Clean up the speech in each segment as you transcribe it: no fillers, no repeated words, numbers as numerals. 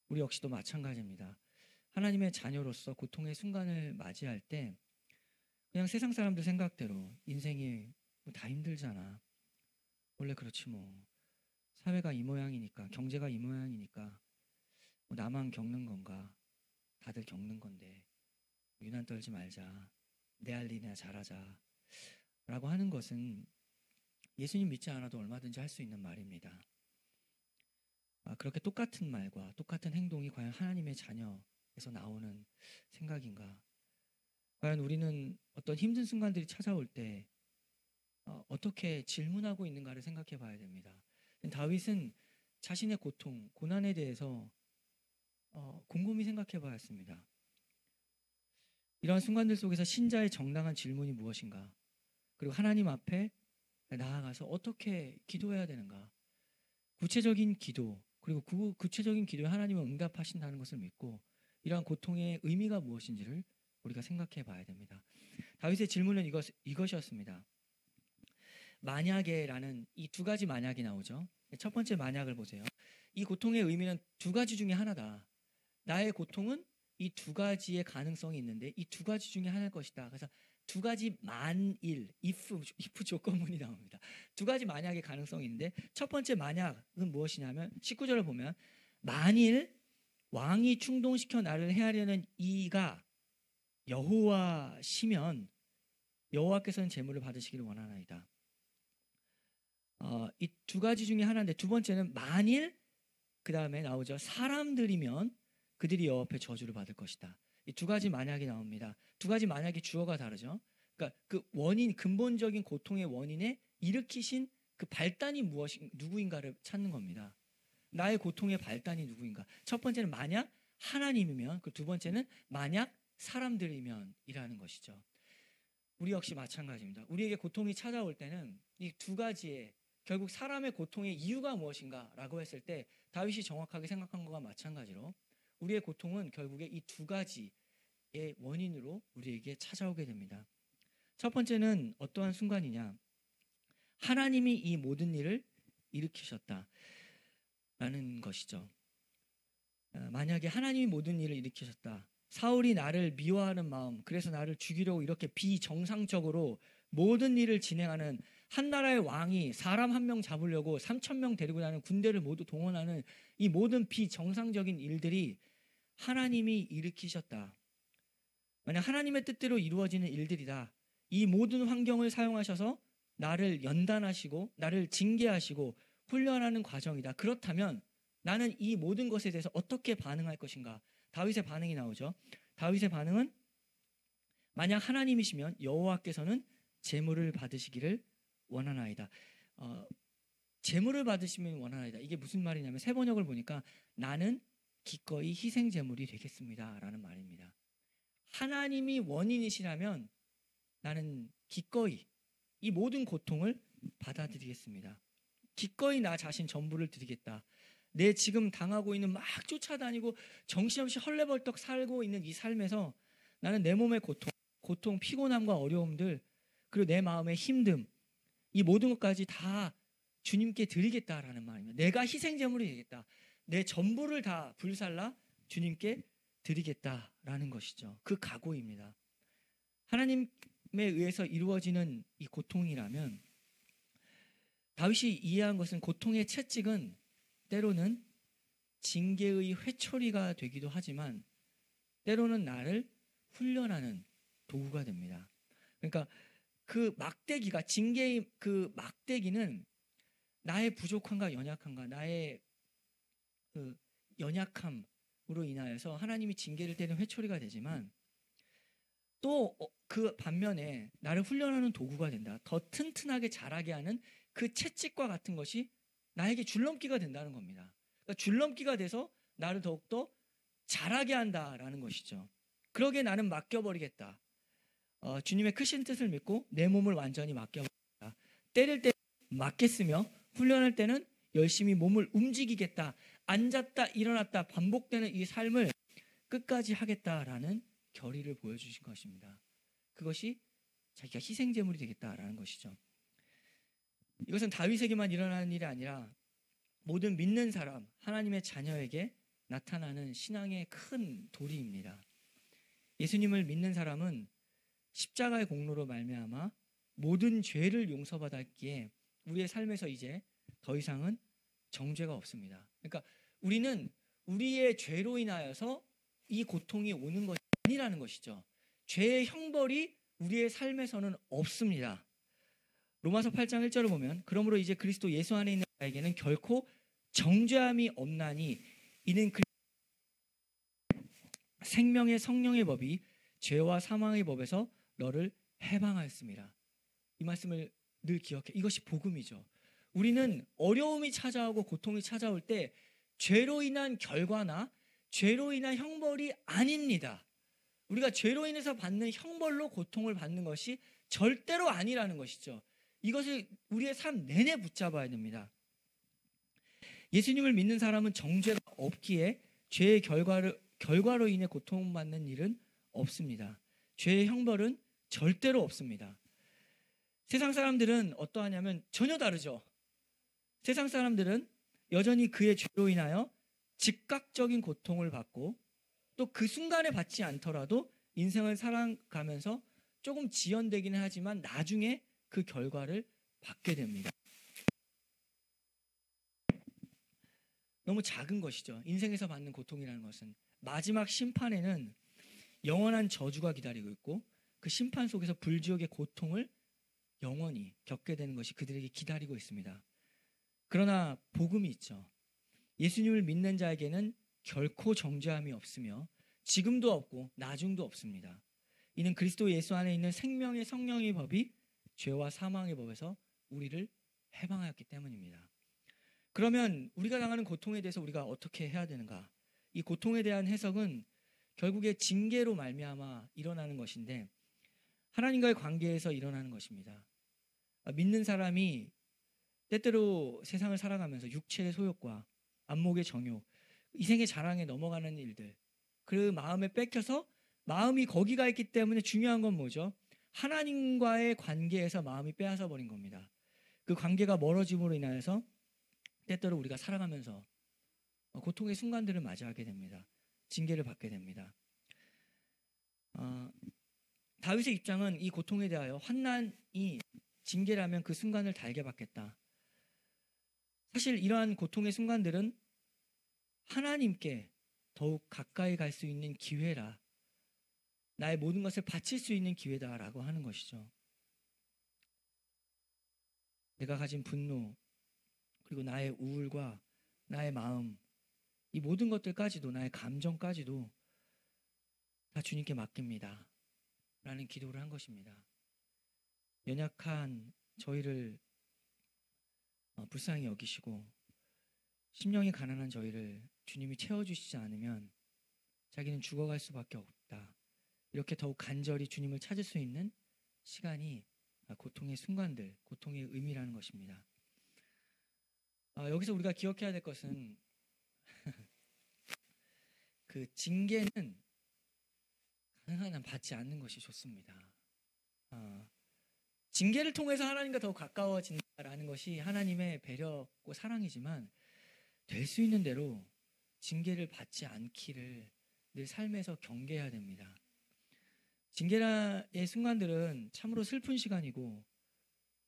우리 역시도 마찬가지입니다. 하나님의 자녀로서 고통의 순간을 맞이할 때 그냥 세상 사람들 생각대로 인생이 다 힘들잖아. 원래 그렇지 뭐. 사회가 이 모양이니까, 경제가 이 모양이니까 뭐 나만 겪는 건가? 다들 겪는 건데 유난 떨지 말자. 내 할 일이나 잘하자. 라고 하는 것은 예수님 믿지 않아도 얼마든지 할 수 있는 말입니다. 그렇게 똑같은 말과 똑같은 행동이 과연 하나님의 자녀에서 나오는 생각인가? 과연 우리는 어떤 힘든 순간들이 찾아올 때 어떻게 질문하고 있는가를 생각해 봐야 됩니다. 다윗은 자신의 고통, 고난에 대해서 곰곰이 생각해 봐야 했습니다. 이러한 순간들 속에서 신자의 정당한 질문이 무엇인가? 그리고 하나님 앞에 나아가서 어떻게 기도해야 되는가? 구체적인 기도, 그리고 그 구체적인 기도에 하나님은 응답하신다는 것을 믿고 이러한 고통의 의미가 무엇인지를 우리가 생각해 봐야 됩니다. 다윗의 질문은 이것이었습니다. 만약에라는 이 두 가지 만약이 나오죠. 첫 번째 만약을 보세요. 이 고통의 의미는 두 가지 중에 하나다. 나의 고통은 이 두 가지의 가능성이 있는데 이 두 가지 중에 하나일 것이다. 그래서 두 가지 만일, if 조건문이 나옵니다. 두 가지 만약의 가능성이 있는데 첫 번째 만약은 무엇이냐면 19절을 보면 만일 왕이 충동시켜 나를 해하려는 이가 여호와시면 여호와께서는 재물을 받으시기를 원하나이다. 이 두 가지 중에 하나인데 두 번째는 만일 그 다음에 나오죠. 사람들이면 그들이 여호와 앞에 저주를 받을 것이다. 이 두 가지 만약이 나옵니다. 두 가지 만약의 주어가 다르죠. 그러니까 그 원인, 근본적인 고통의 원인에 일으키신 그 발단이 누구인가를 찾는 겁니다. 나의 고통의 발단이 누구인가. 첫 번째는 만약 하나님이면, 그 두 번째는 만약 사람들이면이라는 것이죠. 우리 역시 마찬가지입니다. 우리에게 고통이 찾아올 때는 이 두 가지의 결국 사람의 고통의 이유가 무엇인가라고 했을 때 다윗이 정확하게 생각한 것과 마찬가지로 우리의 고통은 결국에 이 두 가지의 원인으로 우리에게 찾아오게 됩니다. 첫 번째는 어떠한 순간이냐? 하나님이 이 모든 일을 일으키셨다라는 것이죠. 만약에 하나님이 모든 일을 일으키셨다. 사울이 나를 미워하는 마음, 그래서 나를 죽이려고 이렇게 비정상적으로 모든 일을 진행하는 한 나라의 왕이 사람 한 명 잡으려고 3,000명 데리고 다니는 군대를 모두 동원하는 이 모든 비정상적인 일들이 하나님이 일으키셨다. 만약 하나님의 뜻대로 이루어지는 일들이다. 이 모든 환경을 사용하셔서 나를 연단하시고 나를 징계하시고 훈련하는 과정이다. 그렇다면 나는 이 모든 것에 대해서 어떻게 반응할 것인가? 다윗의 반응이 나오죠. 다윗의 반응은 만약 하나님이시면 여호와께서는 제물을 받으시기를 원하나이다. 제물을 받으시면 원하나이다. 이게 무슨 말이냐면 세 번역을 보니까 나는 기꺼이 희생 제물이 되겠습니다. 라는 말입니다. 하나님이 원인이시라면 나는 기꺼이 이 모든 고통을 받아들이겠습니다. 기꺼이 나 자신 전부를 드리겠다. 내 지금 당하고 있는 막 쫓아다니고 정신없이 헐레벌떡 살고 있는 이 삶에서 나는 내 몸의 고통, 피곤함과 어려움들 그리고 내 마음의 힘듦 이 모든 것까지 다 주님께 드리겠다라는 말입니다. 내가 희생제물이 되겠다. 내 전부를 다 불살라 주님께 드리겠다라는 것이죠. 그 각오입니다. 하나님에 의해서 이루어지는 이 고통이라면 다윗이 이해한 것은 고통의 채찍은 때로는 징계의 회초리가 되기도 하지만 때로는 나를 훈련하는 도구가 됩니다. 그러니까 그 막대기가 징계의 그 막대기는 나의 부족함과 연약함과 나의 그 연약함으로 인하여서 하나님이 징계를 때리는 회초리가 되지만 또 그 반면에 나를 훈련하는 도구가 된다. 더 튼튼하게 자라게 하는 그 채찍과 같은 것이 나에게 줄넘기가 된다는 겁니다. 그러니까 줄넘기가 돼서 나를 더욱더 자라게 한다라는 것이죠. 그러기에 나는 맡겨버리겠다. 주님의 크신 뜻을 믿고 내 몸을 완전히 맡겨버리겠다. 때릴 때 맡겠으며 훈련할 때는 열심히 몸을 움직이겠다. 앉았다 일어났다 반복되는 이 삶을 끝까지 하겠다라는 결의를 보여주신 것입니다. 그것이 자기가 희생제물이 되겠다라는 것이죠. 이것은 다윗에게만 일어나는 일이 아니라 모든 믿는 사람, 하나님의 자녀에게 나타나는 신앙의 큰 도리입니다. 예수님을 믿는 사람은 십자가의 공로로 말미암아 모든 죄를 용서받았기에 우리의 삶에서 이제 더 이상은 정죄가 없습니다. 그러니까 우리는 우리의 죄로 인하여서 이 고통이 오는 것이 아니라는 것이죠. 죄의 형벌이 우리의 삶에서는 없습니다. 로마서 8장 1절을 보면 그러므로 이제 그리스도 예수 안에 있는 자에게는 결코 정죄함이 없나니 이는 생명의 성령의 법이 죄와 사망의 법에서 너를 해방하였습니다. 이 말씀을 늘 기억해. 이것이 복음이죠. 우리는 어려움이 찾아오고 고통이 찾아올 때 죄로 인한 결과나 죄로 인한 형벌이 아닙니다. 우리가 죄로 인해서 받는 형벌로 고통을 받는 것이 절대로 아니라는 것이죠. 이것을 우리의 삶 내내 붙잡아야 됩니다. 예수님을 믿는 사람은 정죄가 없기에 죄의 결과로 인해 고통받는 일은 없습니다. 죄의 형벌은 절대로 없습니다. 세상 사람들은 어떠하냐면 전혀 다르죠. 세상 사람들은 여전히 그의 죄로 인하여 즉각적인 고통을 받고 또 그 순간에 받지 않더라도 인생을 살아가면서 조금 지연되기는 하지만 나중에 그 결과를 받게 됩니다. 너무 작은 것이죠. 인생에서 받는 고통이라는 것은 마지막 심판에는 영원한 저주가 기다리고 있고 그 심판 속에서 불지옥의 고통을 영원히 겪게 되는 것이 그들에게 기다리고 있습니다. 그러나 복음이 있죠. 예수님을 믿는 자에게는 결코 정죄함이 없으며 지금도 없고 나중도 없습니다. 이는 그리스도 예수 안에 있는 생명의 성령의 법이 죄와 사망의 법에서 우리를 해방하였기 때문입니다. 그러면 우리가 당하는 고통에 대해서 우리가 어떻게 해야 되는가? 이 고통에 대한 해석은 결국에 징계로 말미암아 일어나는 것인데 하나님과의 관계에서 일어나는 것입니다. 믿는 사람이 때때로 세상을 살아가면서 육체의 소욕과 안목의 정욕, 이생의 자랑에 넘어가는 일들, 그 마음에 뺏겨서 마음이 거기가 있기 때문에 중요한 건 뭐죠? 하나님과의 관계에서 마음이 빼앗아 버린 겁니다. 그 관계가 멀어짐으로 인하여서 때때로 우리가 살아가면서 고통의 순간들을 맞이하게 됩니다. 징계를 받게 됩니다. 다윗의 입장은 이 고통에 대하여 환난이 징계라면 그 순간을 달게 받겠다. 사실 이러한 고통의 순간들은 하나님께 더욱 가까이 갈 수 있는 기회라, 나의 모든 것을 바칠 수 있는 기회다라고 하는 것이죠. 내가 가진 분노, 그리고 나의 우울과 나의 마음, 이 모든 것들까지도, 나의 감정까지도 다 주님께 맡깁니다 라는 기도를 한 것입니다. 연약한 저희를 불쌍히 여기시고 심령이 가난한 저희를 주님이 채워주시지 않으면 자기는 죽어갈 수밖에 없다. 이렇게 더욱 간절히 주님을 찾을 수 있는 시간이 고통의 순간들, 고통의 의미라는 것입니다. 여기서 우리가 기억해야 될 것은 그 징계는 가능한 한 받지 않는 것이 좋습니다. 징계를 통해서 하나님과 더 가까워진다라는 것이 하나님의 배려고 사랑이지만 될 수 있는 대로 징계를 받지 않기를 늘 삶에서 경계해야 됩니다. 징계의 순간들은 참으로 슬픈 시간이고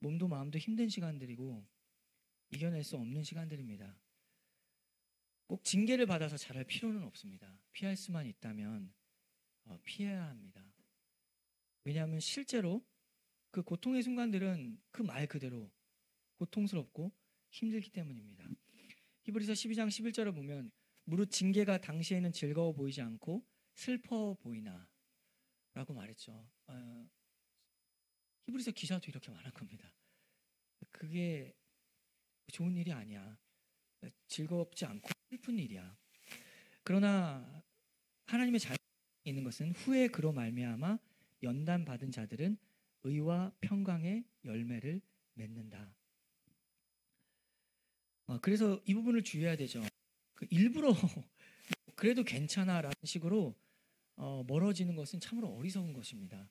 몸도 마음도 힘든 시간들이고 이겨낼 수 없는 시간들입니다. 꼭 징계를 받아서 잘할 필요는 없습니다. 피할 수만 있다면 피해야 합니다. 왜냐하면 실제로 그 고통의 순간들은 그 말 그대로 고통스럽고 힘들기 때문입니다. 히브리서 12장 11절을 보면 무릇 징계가 당시에는 즐거워 보이지 않고 슬퍼 보이나 라고 말했죠. 히브리서 기자도 이렇게 말한 겁니다. 그게 좋은 일이 아니야. 즐겁지 않고 슬픈 일이야. 그러나 하나님의 자유에 있는 것은 후에 그로 말미암아 연단 받은 자들은 의와 평강의 열매를 맺는다. 그래서 이 부분을 주의해야 되죠. 일부러 그래도 괜찮아라는 식으로 멀어지는 것은 참으로 어리석은 것입니다.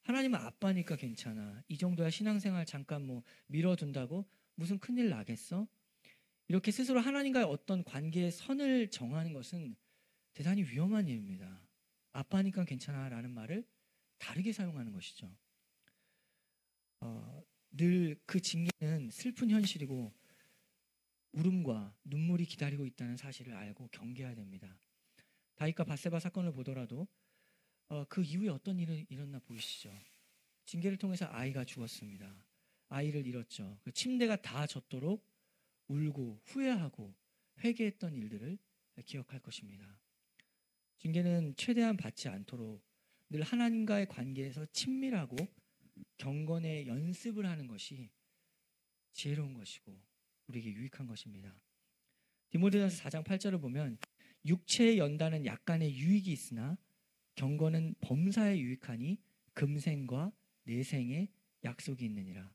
하나님은 아빠니까 괜찮아. 이 정도야 신앙생활 잠깐 미뤄둔다고 무슨 큰일 나겠어? 이렇게 스스로 하나님과의 어떤 관계의 선을 정하는 것은 대단히 위험한 일입니다. 아빠니까 괜찮아라는 말을 다르게 사용하는 것이죠. 늘 그 징계는 슬픈 현실이고 울음과 눈물이 기다리고 있다는 사실을 알고 경계해야 됩니다. 다윗과 밧세바 사건을 보더라도 그 이후에 어떤 일이 일어나 보이시죠? 징계를 통해서 아이가 죽었습니다. 아이를 잃었죠. 그 침대가 다 젖도록 울고 후회하고 회개했던 일들을 기억할 것입니다. 징계는 최대한 받지 않도록 늘 하나님과의 관계에서 친밀하고 경건의 연습을 하는 것이 지혜로운 것이고 우리에게 유익한 것입니다. 디모데전서 4장 8절을 보면 육체의 연단은 약간의 유익이 있으나 경건은 범사에 유익하니 금생과 내생의 약속이 있느니라.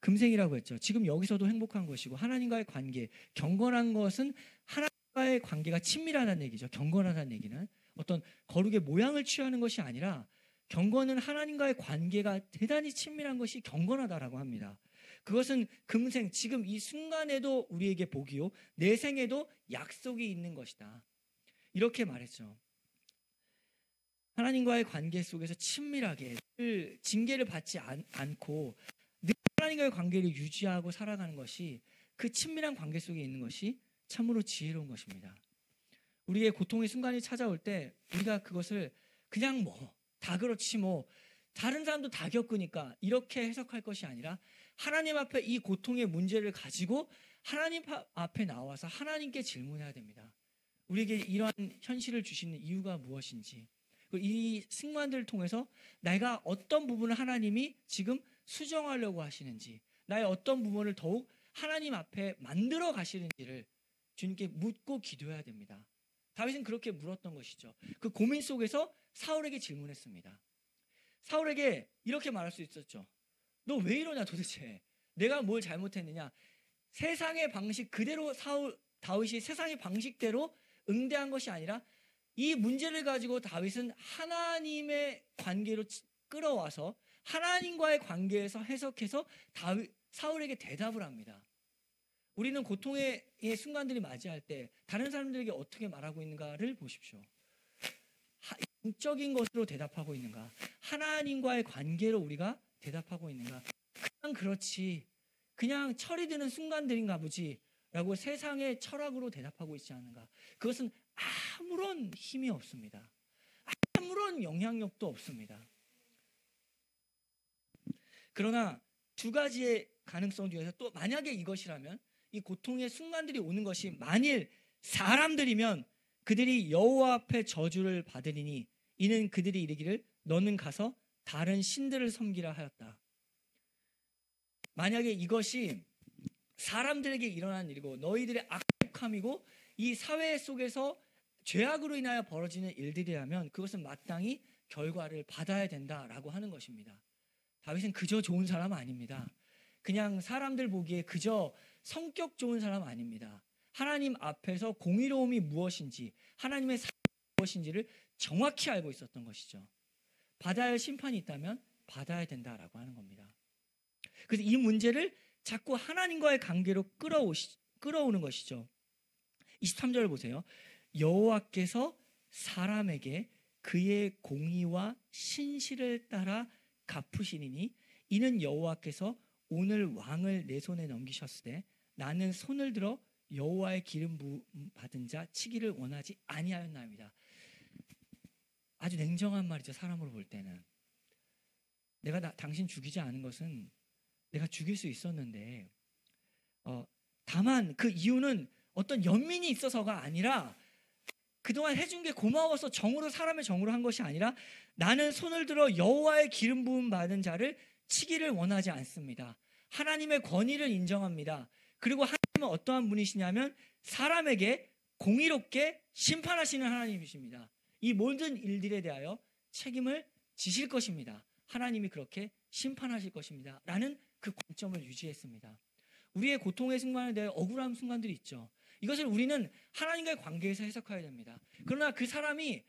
금생이라고 했죠. 지금 여기서도 행복한 것이고 하나님과의 관계, 경건한 것은 하나님과의 관계가 친밀하다는 얘기죠. 경건하다는 얘기는 어떤 거룩의 모양을 취하는 것이 아니라 경건은 하나님과의 관계가 대단히 친밀한 것이 경건하다라고 합니다. 그것은 금생, 지금 이 순간에도 우리에게 복이요 내생에도 약속이 있는 것이다. 이렇게 말했죠. 하나님과의 관계 속에서 친밀하게 늘 징계를 받지 않고 늘 하나님과의 관계를 유지하고 살아가는 것이 그 친밀한 관계 속에 있는 것이 참으로 지혜로운 것입니다. 우리의 고통의 순간이 찾아올 때 우리가 그것을 그냥 다 그렇지 다른 사람도 다 겪으니까 이렇게 해석할 것이 아니라 하나님 앞에 이 고통의 문제를 가지고 하나님 앞에 나와서 하나님께 질문해야 됩니다. 우리에게 이러한 현실을 주시는 이유가 무엇인지, 이 순간들을 통해서 내가 어떤 부분을 하나님이 지금 수정하려고 하시는지, 나의 어떤 부분을 더욱 하나님 앞에 만들어 가시는지를 주님께 묻고 기도해야 됩니다. 다윗은 그렇게 물었던 것이죠. 그 고민 속에서 사울에게 질문했습니다. 사울에게 이렇게 말할 수 있었죠. 너 왜 이러냐 도대체. 내가 뭘 잘못했느냐. 세상의 방식 그대로 다윗이 세상의 방식대로 응대한 것이 아니라 이 문제를 가지고 다윗은 하나님의 관계로 끌어와서 하나님과의 관계에서 해석해서 사울에게 대답을 합니다. 우리는 고통의 순간들이 맞이할 때 다른 사람들에게 어떻게 말하고 있는가를 보십시오. 영적인 것으로 대답하고 있는가, 하나님과의 관계로 우리가 대답하고 있는가, 그냥 그렇지, 그냥 철이 드는 순간들인가 보지 라고 세상의 철학으로 대답하고 있지 않은가. 그것은 아무런 힘이 없습니다. 아무런 영향력도 없습니다. 그러나 두 가지의 가능성 중에서 또 만약에 이것이라면, 이 고통의 순간들이 오는 것이 만일 사람들이면 그들이 여호와 앞에 저주를 받으리니 이는 그들이 이르기를 너는 가서 다른 신들을 섬기라 하였다. 만약에 이것이 사람들에게 일어난 일이고 너희들의 악함이고 이 사회 속에서 죄악으로 인하여 벌어지는 일들이라면 그것은 마땅히 결과를 받아야 된다라고 하는 것입니다. 다윗은 그저 좋은 사람 아닙니다. 그냥 사람들 보기에 그저 성격 좋은 사람 아닙니다. 하나님 앞에서 공의로움이 무엇인지, 하나님의 사랑이 무엇인지를 정확히 알고 있었던 것이죠. 받아야 할 심판이 있다면 받아야 된다라고 하는 겁니다. 그래서 이 문제를 자꾸 하나님과의 관계로 끌어오는 것이죠. 23절을 보세요. 여호와께서 사람에게 그의 공의와 신실을 따라 갚으시리니 이는 여호와께서 오늘 왕을 내 손에 넘기셨을 때 나는 손을 들어 여호와의 기름 부음 받은 자 치기를 원하지 아니하였나이다. 아주 냉정한 말이죠. 사람으로 볼 때는. 내가 당신 죽이지 않은 것은 내가 죽일 수 있었는데 다만 그 이유는 어떤 연민이 있어서가 아니라 그동안 해준 게 고마워서 정으로, 사람의 정으로 한 것이 아니라 나는 손을 들어 여호와의 기름 부음 받은 자를 치기를 원하지 않습니다. 하나님의 권위를 인정합니다. 그리고 하나님은 어떠한 분이시냐면 사람에게 공의롭게 심판하시는 하나님이십니다. 이 모든 일들에 대하여 책임을 지실 것입니다. 하나님이 그렇게 심판하실 것입니다. 라는 그 관점을 유지했습니다. 우리의 고통의 순간에 대해 억울한 순간들이 있죠. 이것을 우리는 하나님과의 관계에서 해석해야 됩니다. 그러나 그 사람이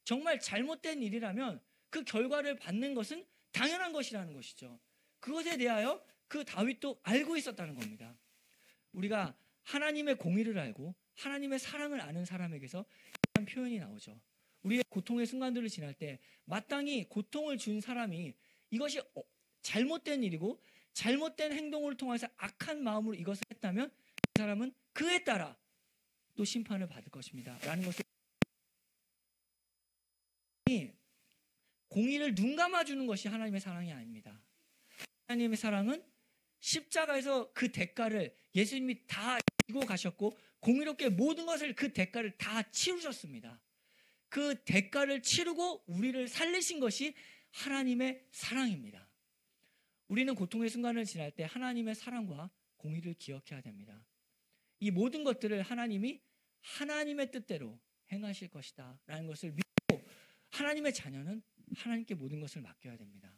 정말 잘못된 일이라면 그 결과를 받는 것은 당연한 것이라는 것이죠. 그것에 대하여 그 다윗도 알고 있었다는 겁니다. 우리가 하나님의 공의를 알고 하나님의 사랑을 아는 사람에게서 이런 표현이 나오죠. 우리의 고통의 순간들을 지날 때 마땅히 고통을 준 사람이 이것이 잘못된 일이고 잘못된 행동을 통해서 악한 마음으로 이것을 했다면 그 사람은 그에 따라 또 심판을 받을 것입니다. 라는 것을 공의를 눈 감아주는 것이 하나님의 사랑이 아닙니다. 하나님의 사랑은 십자가에서 그 대가를 예수님이 다 지고 가셨고 공의롭게 모든 것을 그 대가를 다 치르셨습니다. 그 대가를 치르고 우리를 살리신 것이 하나님의 사랑입니다. 우리는 고통의 순간을 지날 때 하나님의 사랑과 공의를 기억해야 됩니다. 이 모든 것들을 하나님이 하나님의 뜻대로 행하실 것이다 라는 것을 믿고 하나님의 자녀는 하나님께 모든 것을 맡겨야 됩니다.